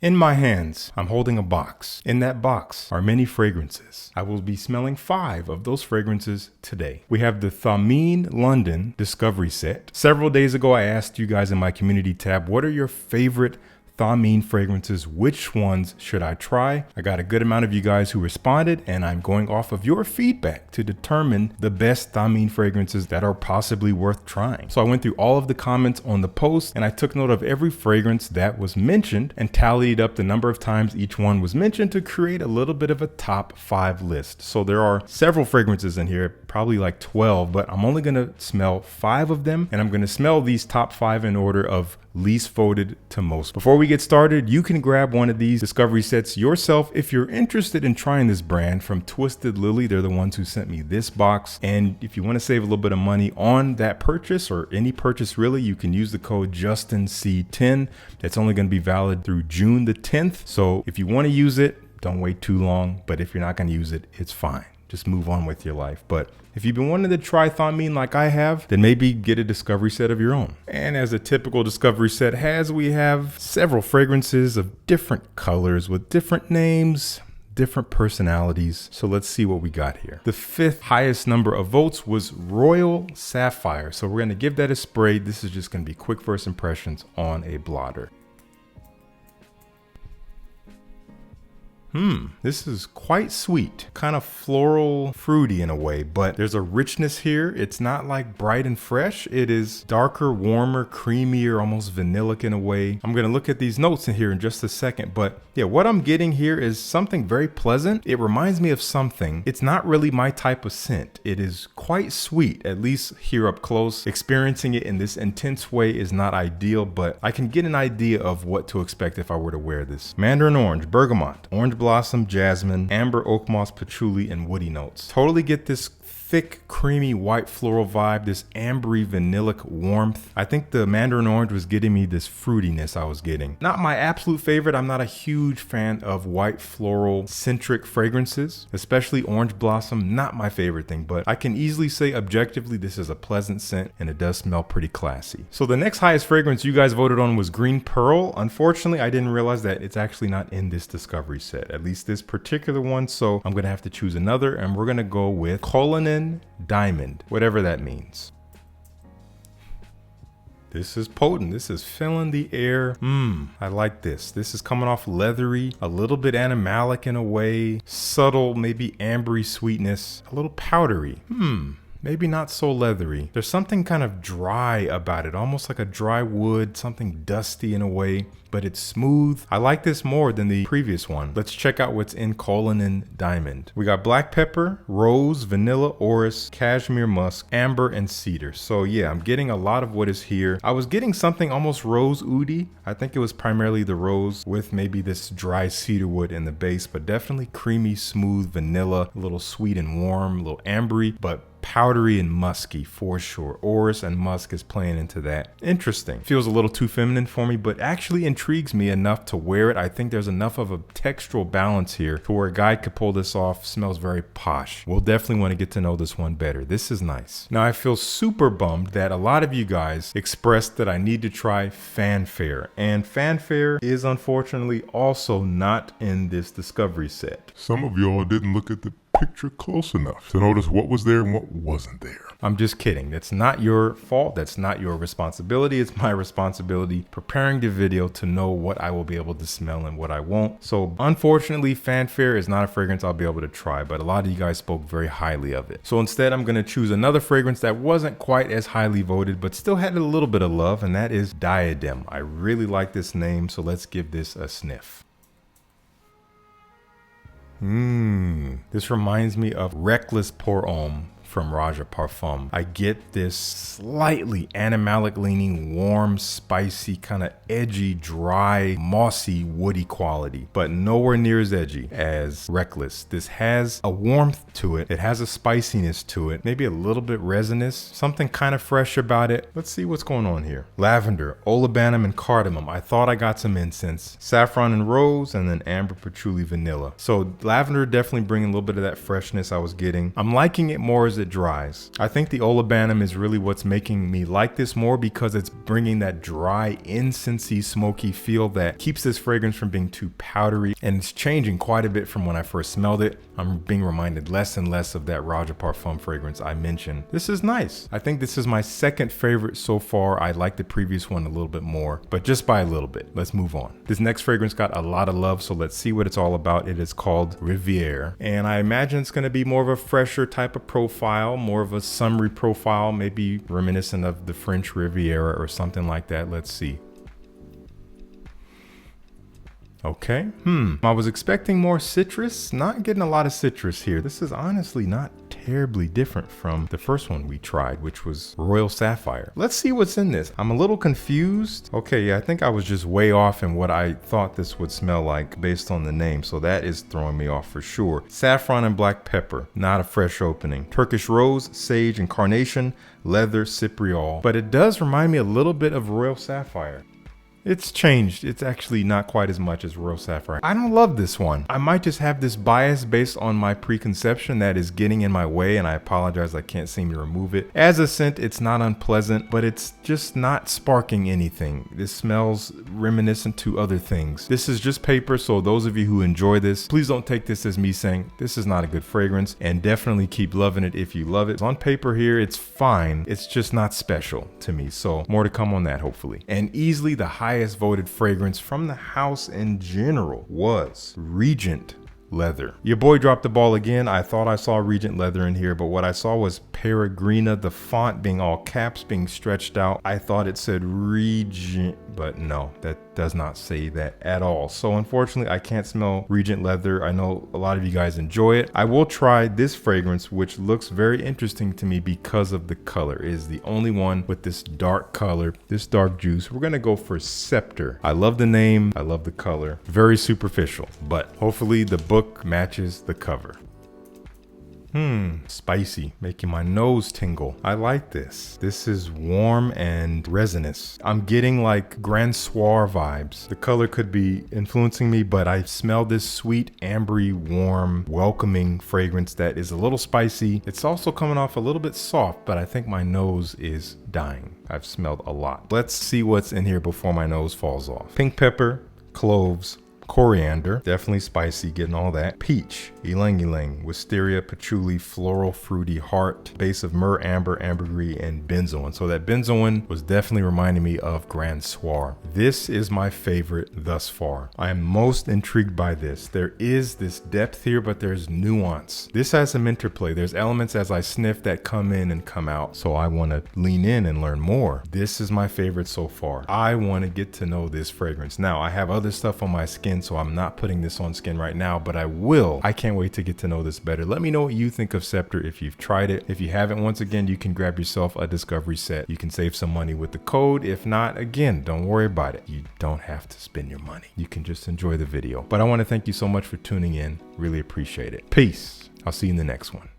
In my hands, I'm holding a box. In that box are many fragrances. I will be smelling 5 of those fragrances today. We have the Thameen London Discovery Set. Several days ago, I asked you guys in my community tab, what are your favorite Thameen fragrances? Which ones should I try? I got a good amount of you guys who responded, and I'm going off of your feedback to determine the best Thameen fragrances that are possibly worth trying. So I went through all of the comments on the post, and I took note of every fragrance that was mentioned and tallied up the number of times each one was mentioned to create a little bit of a top 5 list. So there are several fragrances in here, probably like 12, but I'm only gonna smell 5 of them, and I'm gonna smell these top 5 in order of least voted to most. Before we get started, you can grab one of these discovery sets yourself if you're interested in trying this brand from Twisted Lily. They're the ones who sent me this box. And if you want to save a little bit of money on that purchase, or any purchase really, you can use the code JustinC10. It's only going to be valid through June the 10th. So if you want to use it, don't wait too long. But if you're not going to use it, it's fine. Just move on with your life. But if you've been wanting to try Thameen like I have, then maybe get a discovery set of your own. And as a typical discovery set has, we have several fragrances of different colors with different names, different personalities. So let's see what we got here. The 5th highest number of votes was Royal Sapphire. So we're going to give that a spray. This is just going to be quick first impressions on a blotter. This is quite sweet, kind of floral, fruity in a way, but there's a richness here. It's not like bright and fresh. It is darker, warmer, creamier, almost vanillic in a way. I'm going to look at these notes in here in just a second, but yeah, what I'm getting here is something very pleasant. It reminds me of something. It's not really my type of scent. It is quite sweet, at least here up close. Experiencing it in this intense way is not ideal, but I can get an idea of what to expect if I were to wear this. Mandarin orange, bergamot, orange blossom, jasmine, amber, oak moss, patchouli, and woody notes. Totally get this thick, creamy, white floral vibe, this ambery, vanillic warmth. I think the mandarin orange was getting me this fruitiness I was getting. Not my absolute favorite. I'm not a huge fan of white floral centric fragrances, especially orange blossom. Not my favorite thing, but I can easily say objectively this is a pleasant scent and it does smell pretty classy. So the next highest fragrance you guys voted on was Green Pearl. Unfortunately, I didn't realize that it's actually not in this discovery set, at least this particular one. So I'm gonna have to choose another, and we're gonna go with Colin Diamond, whatever that means. This is potent. This is filling the air. I like this. This is coming off leathery, a little bit animalic in a way, subtle, maybe ambery sweetness, a little powdery. Maybe not so leathery. There's something kind of dry about it, almost like a dry wood, something dusty in a way, but it's smooth. I like this more than the previous one. Let's check out what's in Colin and Diamond. We got black pepper, rose, vanilla, orris, cashmere musk, amber, and cedar. So yeah, I'm getting a lot of what is here. I was getting something almost rose oody. I think it was primarily the rose with maybe this dry cedar wood in the base, but definitely creamy, smooth vanilla, a little sweet and warm, a little ambery, but powdery and musky for sure. Orris and musk is playing into that. Interesting. Feels a little too feminine for me, but actually intrigues me enough to wear it. I think there's enough of a textural balance here to where a guy could pull this off. Smells very posh. We'll definitely want to get to know this one better. This is nice. Now I feel super bummed that a lot of you guys expressed that I need to try Fanfare, and Fanfare is unfortunately also not in this discovery set. Some of y'all didn't look at the picture close enough to notice what was there and what wasn't there. I'm just kidding. That's not your fault. That's not your responsibility. It's my responsibility preparing the video to know what I will be able to smell and what I won't. So unfortunately, Fanfare is not a fragrance I'll be able to try, but a lot of you guys spoke very highly of it. So instead, I'm going to choose another fragrance that wasn't quite as highly voted, but still had a little bit of love, and that is Diadem. I really like this name, so let's give this a sniff. This reminds me of Reckless Pour Homme from Raja Parfum. I get this slightly animalic leaning, warm, spicy, kind of edgy, dry, mossy, woody quality, but nowhere near as edgy as Reckless. This has a warmth to it. It has a spiciness to it, maybe a little bit resinous, something kind of fresh about it. Let's see what's going on here. Lavender, olibanum, and cardamom. I thought I got some incense. Saffron and rose, and then amber, patchouli, vanilla. So lavender definitely bringing a little bit of that freshness I was getting. I'm liking it more as it dries. I think the olibanum is really what's making me like this more because it's bringing that dry, incensey, smoky feel that keeps this fragrance from being too powdery, and it's changing quite a bit from when I first smelled it. I'm being reminded less and less of that Roger Parfum fragrance I mentioned. This is nice. I think this is my second favorite so far. I like the previous one a little bit more, but just by a little bit. Let's move on. This next fragrance got a lot of love, so let's see what it's all about. It is called Rivier, and I imagine it's going to be more of a fresher type of profile, more of a summery profile, maybe reminiscent of the French Riviera or something like that. Let's see. Okay. I was expecting more citrus. Not getting a lot of citrus here. This is honestly not terribly different from the first one we tried, which was Royal Sapphire. Let's see what's in this. I'm a little confused. Okay, yeah, I think I was just way off in what I thought this would smell like based on the name, so that is throwing me off for sure. Saffron and black pepper, not a fresh opening. Turkish rose, sage and carnation, leather, cypriol. But it does remind me a little bit of Royal Sapphire. It's changed. It's actually not quite as much as Royal Sapphire. I don't love this one. I might just have this bias based on my preconception that is getting in my way, and I apologize, I can't seem to remove it. As a scent, it's not unpleasant, but it's just not sparking anything. This smells reminiscent to other things. This is just paper, so those of you who enjoy this, please don't take this as me saying this is not a good fragrance, and definitely keep loving it if you love it. On paper here, it's fine. It's just not special to me, so more to come on that hopefully. And easily the highest voted fragrance from the house in general was Regent Leather. Your boy dropped the ball again. I thought I saw Regent Leather in here, but what I saw was Peregrina, the font being all caps, being stretched out. I thought it said Regent, but no, that does not say that at all. So unfortunately, I can't smell Regent Leather. I know a lot of you guys enjoy it. I will try this fragrance, which looks very interesting to me because of the color. It is the only one with this dark color, this dark juice. We're gonna go for Scepter. I love the name, I love the color. Very superficial, but hopefully the book matches the cover. Spicy, making my nose tingle. I like this. This is warm and resinous. I'm getting like Grand Soir vibes. The color could be influencing me, but I smell this sweet, ambery, warm, welcoming fragrance that is a little spicy. It's also coming off a little bit soft, but I think my nose is dying. I've smelled a lot. Let's see what's in here before my nose falls off. Pink pepper, cloves, coriander, definitely spicy, getting all that. Peach, ylang ylang, wisteria, patchouli, floral, fruity, heart, base of myrrh, amber, ambergris, and benzoin. So that benzoin was definitely reminding me of Grand Soir. This is my favorite thus far. I am most intrigued by this. There is this depth here, but there's nuance. This has some interplay. There's elements as I sniff that come in and come out. So I want to lean in and learn more. This is my favorite so far. I want to get to know this fragrance. Now, I have other stuff on my skin, so I'm not putting this on skin right now, but I will. I can't wait to get to know this better. Let me know what you think of Scepter if you've tried it. If you haven't, once again, you can grab yourself a discovery set. You can save some money with the code. If not, again, don't worry about it. You don't have to spend your money. You can just enjoy the video. But I want to thank you so much for tuning in. Really appreciate it. Peace. I'll see you in the next one.